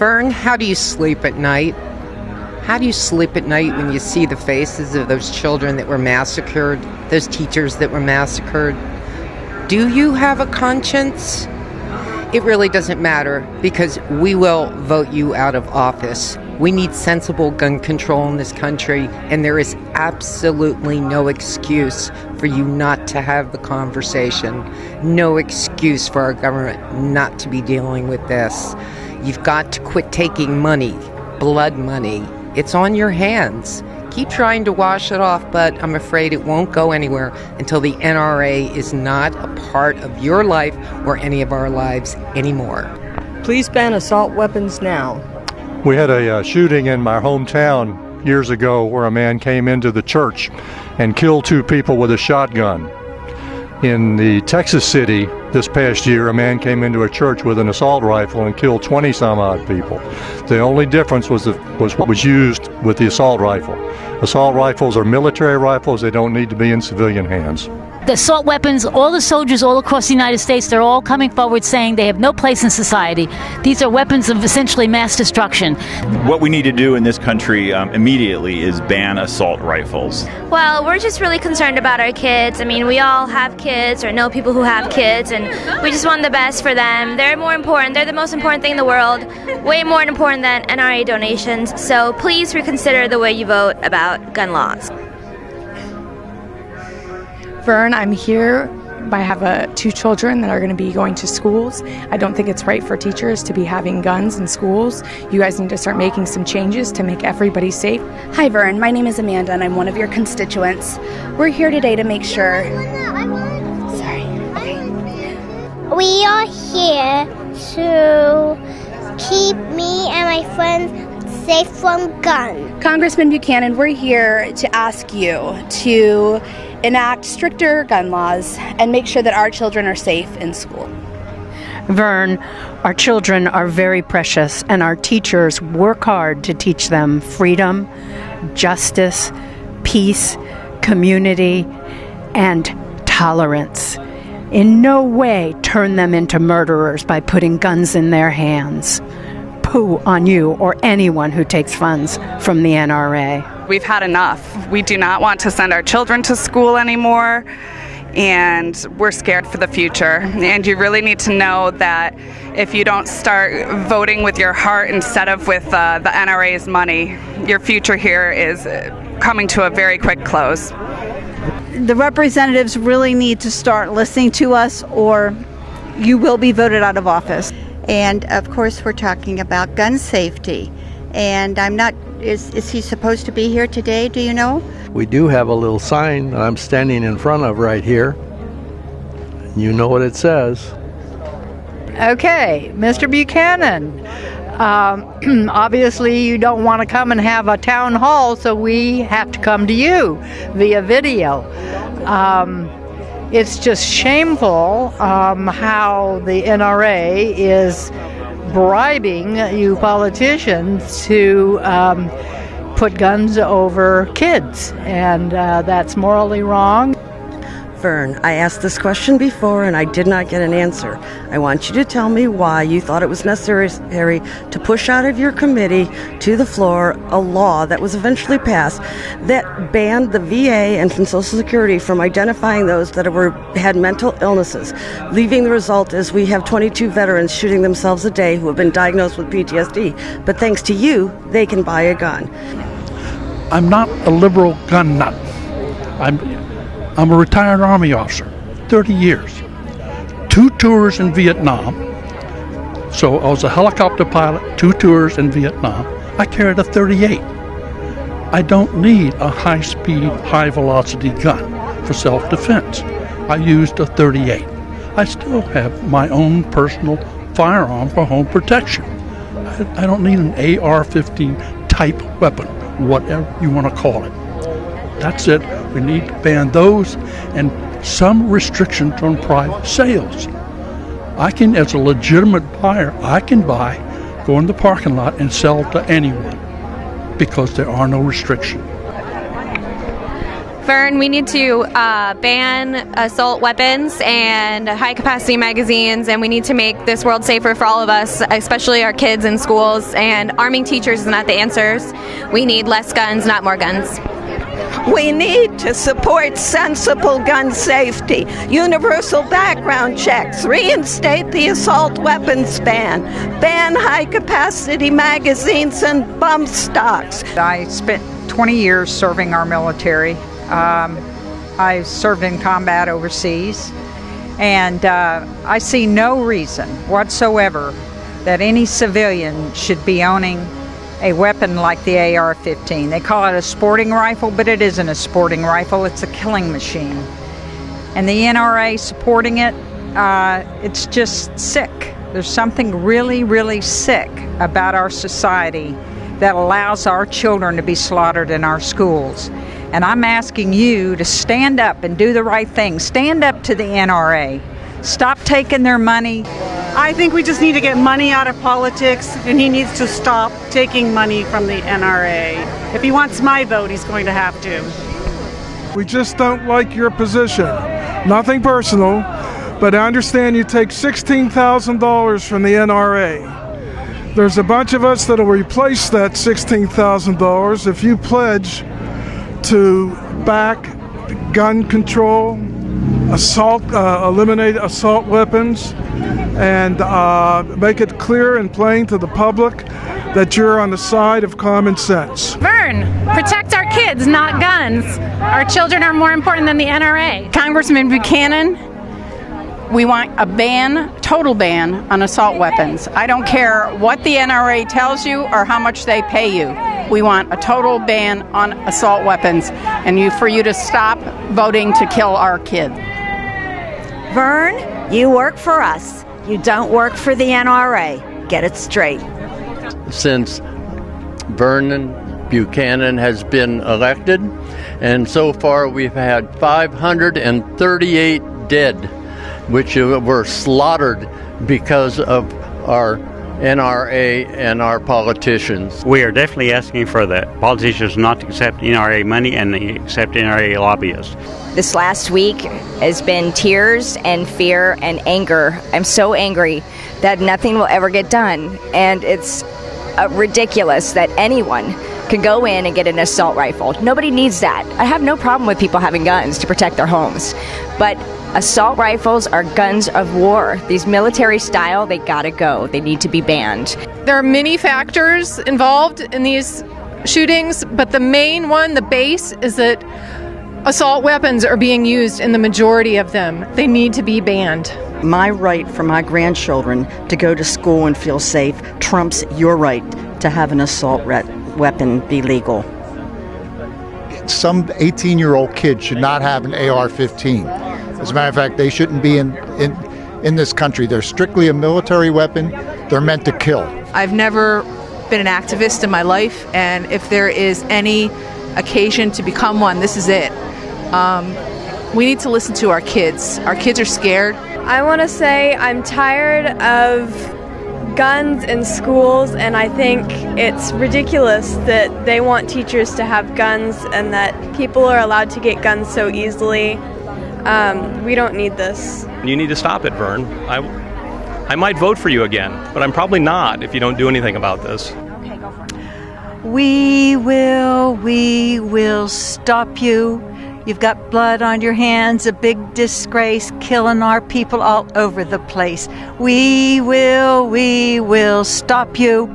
Vern, how do you sleep at night? How do you sleep at night when you see the faces of those children that were massacred, those teachers that were massacred? Do you have a conscience? It really doesn't matter, because we will vote you out of office. We need sensible gun control in this country, and there is absolutely no excuse for you not to have the conversation. No excuse for our government not to be dealing with this. You've got to quit taking money, blood money. It's on your hands. Keep trying to wash it off, but I'm afraid it won't go anywhere until the NRA is not a part of your life or any of our lives anymore. Please ban assault weapons now. We had a shooting in my hometown years ago where a man came into the church and killed 2 people with a shotgun. In the Texas city this past year, a man came into a church with an assault rifle and killed 20-some-odd people. The only difference was what was used with the assault rifle. Assault rifles are military rifles. They don't need to be in civilian hands. The assault weapons, all the soldiers all across the United States, they're all coming forward saying they have no place in society. These are weapons of essentially mass destruction. What we need to do in this country immediately is ban assault rifles. Well, we're just really concerned about our kids. I mean, we all have kids or know people who have kids, and we just want the best for them. They're more important. They're the most important thing in the world, way more important than NRA donations. So please reconsider the way you vote about gun laws. Vern, I'm here. I have 2 children that are going to be going to schools. I don't think it's right for teachers to be having guns in schools. You guys need to start making some changes to make everybody safe. Hi Vern, my name is Amanda and I'm one of your constituents. We're here today to make sure... Sorry. Okay. We are here to keep me and my friends safe from guns. Congressman Buchanan, we're here to ask you to enact stricter gun laws and make sure that our children are safe in school. Vern, our children are very precious, and our teachers work hard to teach them freedom, justice, peace, community, and tolerance. In no way turn them into murderers by putting guns in their hands. Pooh on you or anyone who takes funds from the NRA. We've had enough. We do not want to send our children to school anymore, and we're scared for the future. And you really need to know that if you don't start voting with your heart instead of with the NRA's money, your future here is coming to a very quick close. The representatives really need to start listening to us, or you will be voted out of office. And of course we're talking about gun safety. And I'm not, is he supposed to be here today, do you know? We do have a little sign that I'm standing in front of right here. You know what it says. Okay, Mr. Buchanan, obviously you don't want to come and have a town hall, so we have to come to you via video. It's just shameful how the NRA is bribing you politicians to put guns over kids, and that's morally wrong. Vern, I asked this question before and I did not get an answer. I want you to tell me why you thought it was necessary to push out of your committee to the floor a law that was eventually passed that banned the VA and from Social Security from identifying those that had mental illnesses. Leaving the result is we have 22 veterans shooting themselves a day who have been diagnosed with PTSD. But thanks to you, they can buy a gun. I'm not a liberal gun nut. I'm a retired Army officer, 30 years, 2 tours in Vietnam. So I was a helicopter pilot, 2 tours in Vietnam. I carried a .38. I don't need a high-speed, high-velocity gun for self-defense. I used a .38. I still have my own personal firearm for home protection. I don't need an AR-15 type weapon, whatever you want to call it. That's it. We need to ban those and some restrictions on private sales. I can, as a legitimate buyer, I can buy, go in the parking lot and sell to anyone because there are no restrictions. Vern, we need to ban assault weapons and high-capacity magazines, and we need to make this world safer for all of us, especially our kids in schools, and arming teachers is not the answers. We need less guns, not more guns. We need to support sensible gun safety, universal background checks, reinstate the assault weapons ban, ban high-capacity magazines and bump stocks. I spent 20 years serving our military. I served in combat overseas, and I see no reason whatsoever that any civilian should be owning a weapon like the AR-15. They call it a sporting rifle, but it isn't a sporting rifle, it's a killing machine. And the NRA supporting it, it's just sick. There's something really, really sick about our society that allows our children to be slaughtered in our schools. And I'm asking you to stand up and do the right thing. Stand up to the NRA. Stop taking their money. I think we just need to get money out of politics, and he needs to stop taking money from the NRA. If he wants my vote, he's going to have to. We just don't like your position. Nothing personal, but I understand you take $16,000 from the NRA. There's a bunch of us that will replace that $16,000 if you pledge to back gun control, eliminate assault weapons, and make it clear and plain to the public that you're on the side of common sense. Vern, protect our kids, not guns. Our children are more important than the NRA. Congressman Buchanan, we want a ban, total ban on assault weapons. I don't care what the NRA tells you or how much they pay you. We want a total ban on assault weapons, and for you to stop voting to kill our kids. Vern, you work for us. You don't work for the NRA. Get it straight. Since Vern Buchanan has been elected, and so far we've had 538 dead, which were slaughtered because of our NRA and our politicians. We are definitely asking for the politicians not to accept NRA money and accept NRA lobbyists. This last week has been tears and fear and anger. I'm so angry that nothing will ever get done, and it's ridiculous that anyone can go in and get an assault rifle. Nobody needs that. I have no problem with people having guns to protect their homes, but assault rifles are guns of war. These military style, they gotta go. They need to be banned. There are many factors involved in these shootings, but the main one, the base, is that assault weapons are being used in the majority of them. They need to be banned. My right for my grandchildren to go to school and feel safe trumps your right to have an assault weapon be legal. Some 18-year-old kid should not have an AR-15. As a matter of fact, they shouldn't be in this country. They're strictly a military weapon. They're meant to kill. I've never been an activist in my life, and if there is any occasion to become one, this is it. We need to listen to our kids. Our kids are scared. I want to say I'm tired of guns in schools, and I think it's ridiculous that they want teachers to have guns and that people are allowed to get guns so easily. We don't need this. You need to stop it, Vern. I might vote for you again, but I'm probably not if you don't do anything about this. We will stop you. You've got blood on your hands, a big disgrace, killing our people all over the place. We will stop you.